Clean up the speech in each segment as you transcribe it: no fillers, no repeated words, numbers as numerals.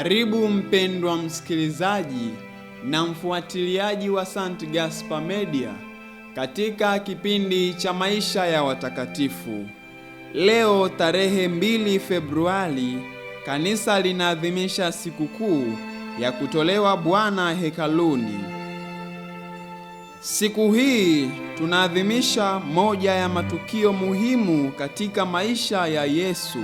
Karibu mpendwa msikilizaji na mfuatiliaji wa St. Gaspar Media katika kipindi cha maisha ya watakatifu. Leo tarehe 2 Februari, kanisa linaadhimisha sikukuu ya kutolewa Bwana hekaluni. Siku hii tunaadhimisha moja ya matukio muhimu katika maisha ya Yesu.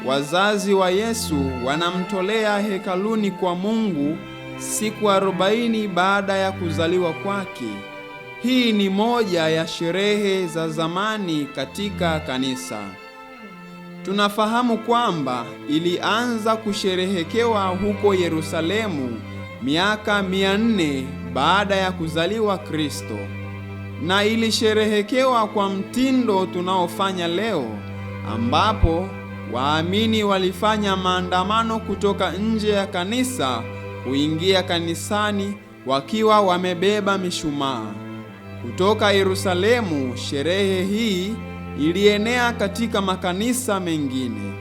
Wazazi wa Yesu wanamtolea hekaluni kwa Mungu siku 40 baada ya kuzaliwa kwake. Hii ni moja ya sherehe za zamani katika kanisa. Tunafahamu kwamba ilianza kusherehekewa huko Yerusalemu miaka 400 baada ya kuzaliwa Kristo, na ilisherehekewa kwa mtindo tunaofanya leo, ambapo waamini walifanya maandamano kutoka nje ya kanisa kuingia kanisani wakiwa wamebeba mishumaa. Kutoka Yerusalemu, sherehe hii ilienea katika makanisa mengine.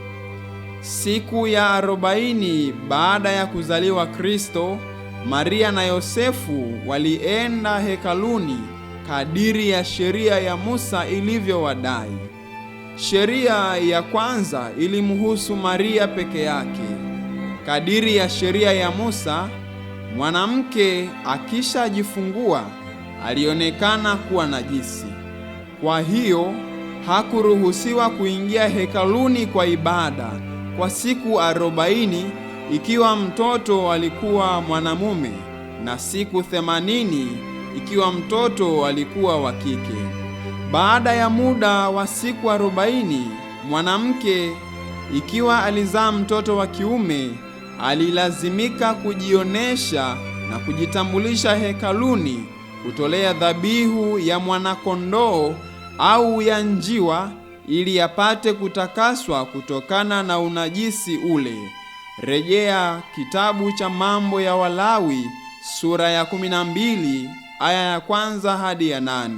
Siku ya 40 baada ya kuzaliwa Kristo, Maria na Yosefu walienda hekaluni kadiri ya sheria ya Musa ilivyowadai. Sheria ya kwanza ilimhusu Maria peke yake. Kadiri ya sheria ya Musa, mwanamke akishajifungua alionekana kuwa najisi. Kwa hiyo hakuruhusiwa kuingia hekaluni kwa ibada kwa siku 40 ikiwa mtoto alikuwa mwanamume, na siku 80 ikiwa mtoto alikuwa wa kike. Baada ya muda wa siku 40, mwanamke ikiwa alizaa mtoto wa kiume alilazimika kujionesha na kujitambulisha hekaluni kutolea dhabihu ya mwanakondoo au ya njiwa ili apate kutakaswa kutokana na unajisi ule. Rejea kitabu cha Mambo ya Walawi sura ya 12 aya ya 1 hadi ya 8.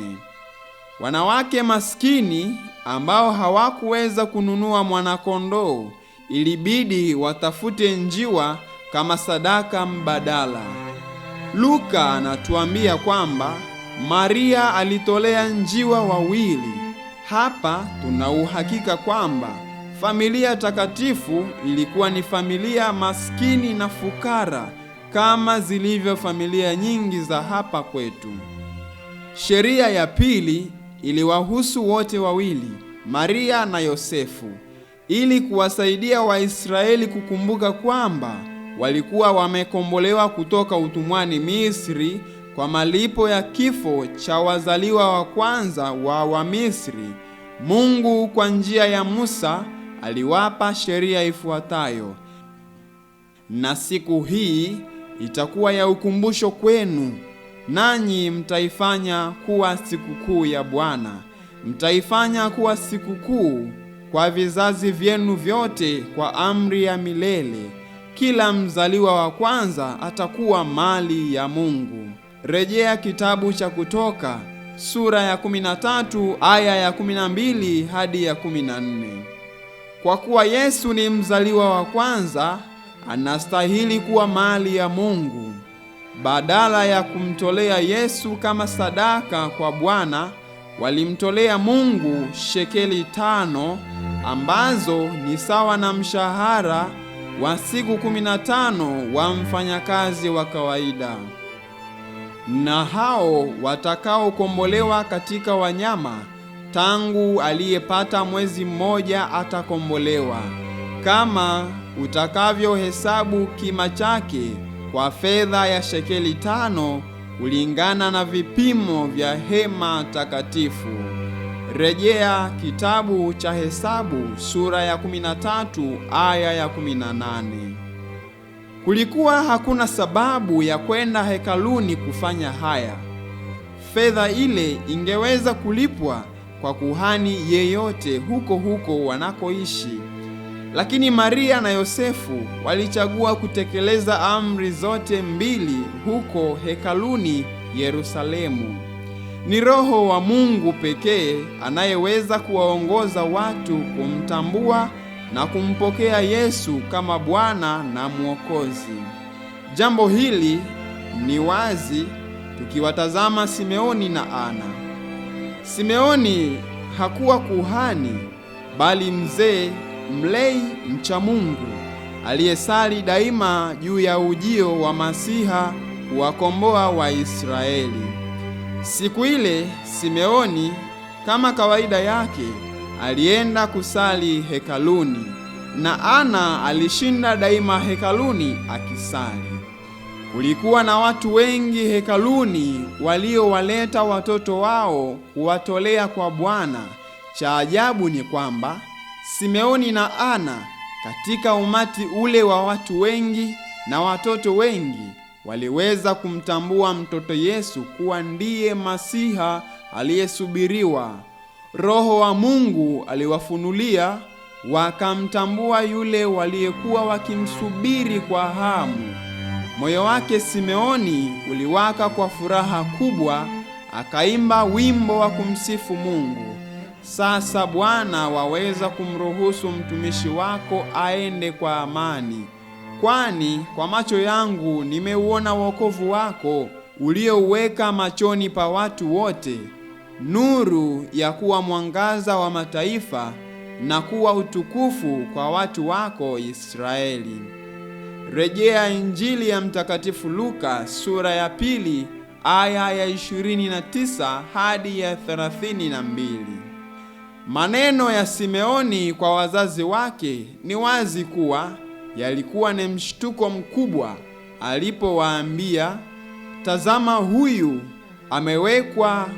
Wanawake maskini ambao hawakuweza kununua mwanakondoo ilibidi watafute njiwa kama sadaka mbadala. Luka anatuambia kwamba Maria alitolea njiwa wawili. Hapa tuna uhakika kwamba familia takatifu ilikuwa ni familia maskini na fukara kama zilivyo familia nyingi za hapa kwetu. Sheria ya pili iliwahusu wote wawili, Maria na Yosefu, ili kuwasaidia Waisraeli kukumbuka kwamba walikuwa wamekombolewa kutoka utumwani Misri kwa malipo ya kifo cha wazaliwa wa kwanza wa Wamisri. Mungu kwa njia ya Musa aliwapa sheria ifuatayo: na siku hii itakuwa ya ukumbusho kwenu, nanyi mtaifanya kuwa sikukuu ya Bwana. Mtaifanya kuwa sikukuu kwa vizazi vyenu vyote kwa amri ya milele. Kila mzaliwa wa kwanza atakuwa mali ya Mungu. Rejea kitabu cha Kutoka sura ya 13 aya ya 12 hadi ya 14. Kwa kuwa Yesu ni mzaliwa wa kwanza, anastahili kuwa mali ya Mungu. Badala ya kumtolea Yesu kama sadaka kwa Bwana, walimtolea Mungu shekeli 5 ambazo ni sawa na mshahara wa siku 15 wa mfanyakazi wa kawaida. Na hao watakaokombolewa katika wanyama, tangu aliyepata mwezi mmoja atakombolewa, kama utakavyohesabu kima chake kwa fedha ya shekeli 5 kulingana na vipimo vya hema takatifu. Rejea kitabu cha Hesabu sura ya 13 aya ya 18. Kulikuwa hakuna sababu ya kwenda hekaluni kufanya haya. Fedha ile ingeweza kulipwa kwa kuhani yeyote huko wanakoishi. Lakini Maria na Yosefu walichagua kutekeleza amri zote mbili huko hekaluni Yerusalemu. Ni Roho wa Mungu pekee anayeweza kuwaongoza watu kumtambua na kumpokea Yesu kama Bwana na Mwokozi. Jambo hili ni wazi tukiwatazama Simeoni na Ana. Simeoni hakuwa kuhani, bali mzee mlei mcha Mungu aliyesali daima juu ya ujio wa Masiha kuwakomboa Waisraeli. Siku ile Simeoni kama kawaida yake alienda kusali hekaluni, na Ana alishinda daima hekaluni akisali. Kulikuwa na watu wengi hekaluni waliowaleta watoto wao kuwatolea kwa Bwana. Cha ajabu ni kwamba Simeoni na Ana, katika umati ule wa watu wengi na watoto wengi, waliweza kumtambua mtoto Yesu kuwa ndiye Masiha aliyesubiriwa. Roho wa Mungu aliwafunulia, wakamtambua yule waliyekuwa wakimsubiri kwa hamu. Moyo wake Simeoni uliwaka kwa furaha kubwa, akaimba wimbo wa kumsifu Mungu. Sasa Bwana, waweza kumruhusu mtumishi wako aende kwa amani, kwani kwa macho yangu nimeuona wokovu wako uliouweka machoni pa watu wote, nuru ya kuwa mwangaza wa mataifa na kuwa utukufu kwa watu wako Israeli. Rejea Injili ya Mtakatifu Luka sura ya 2 aya ya 29 hadi ya 32. Maneno ya Simeoni kwa wazazi wake ni wazi kuwa yalikuwa ni mshtuko mkubwa alipowaambia, tazama, huyu amewekwa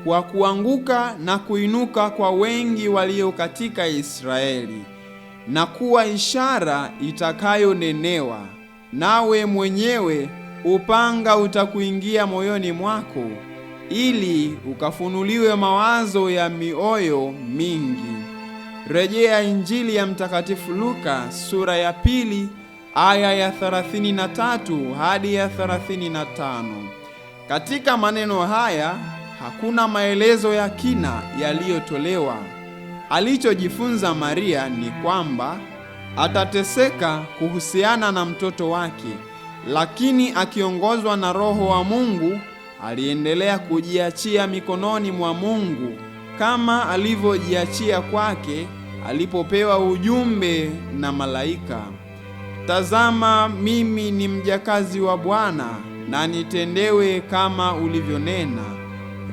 kwa kuanguka na kuinuka kwa wengi walio katika Israeli, na kuwa ishara itakayonenewa. Nawe mwenyewe upanga utakuingia moyoni mwako, ili ukafunuliwe mawazo ya mioyo mingi. Rejea Injili ya Mtakatifu Luka sura ya 2 aya ya 33 hadi ya 35. Katika maneno haya hakuna maelezo ya kina yaliyotolewa. Alichojifunza Maria ni kwamba atateseka kuhusiana na mtoto wake, lakini akiongozwa na Roho wa Mungu aliendelea kujiachia mikononi mwa Mungu kama alivyojiachia kwake alipopewa ujumbe na malaika. Tazama, mimi ni mjakazi wa Bwana, na nitendewe kama ulivyonena.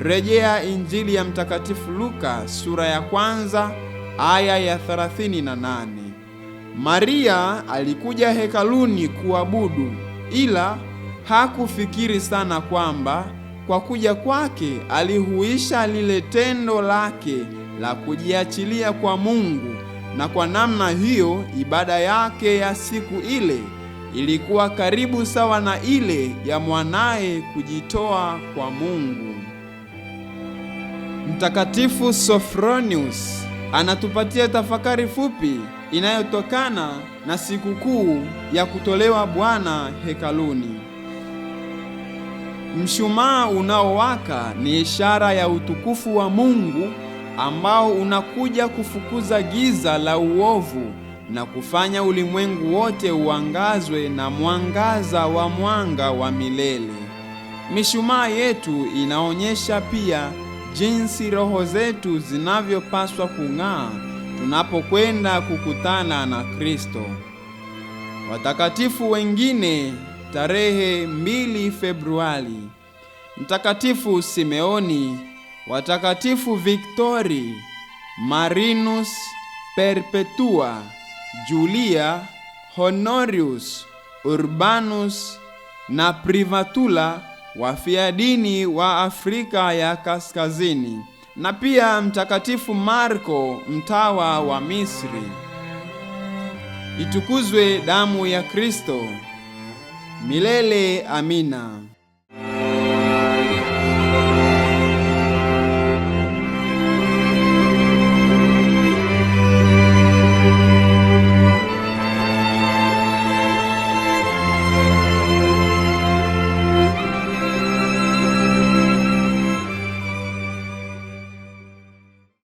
Rejea Injili ya Mtakatifu Luka sura ya 1 aya ya 38. Maria alikuja hekaluni kuabudu, ila hakufikiri sana kwamba kwa kuja kwake alihuisha lile tendo lake la kujiachilia kwa Mungu, na kwa namna hiyo ibada yake ya siku ile ilikuwa karibu sawa na ile ya mwanaye kujitoa kwa Mungu. Mtakatifu Sophronius anatupatia tafakari fupi inayotokana na sikukuu ya kutolewa Bwana hekaluni. Mshumaa unaowaka ni ishara ya utukufu wa Mungu ambao unakuja kufukuza giza la uovu na kufanya ulimwengu wote uangazwe na mwangaza wa mwanga wa milele. Mishumaa yetu inaonyesha pia jinsi roho zetu zinavyopaswa kung'aa tunapokwenda kukutana na Kristo. Watakatifu wengine tarehe 2 Februari: Mtakatifu Simeoni, watakatifu Viktori, Marinus, Perpetua, Julia, Honorius, Urbanus na Privatula, wafiadini wa Afrika ya Kaskazini, na pia Mtakatifu Marko, mtawa wa Misri. Itukuzwe damu ya Kristo! Milele amina.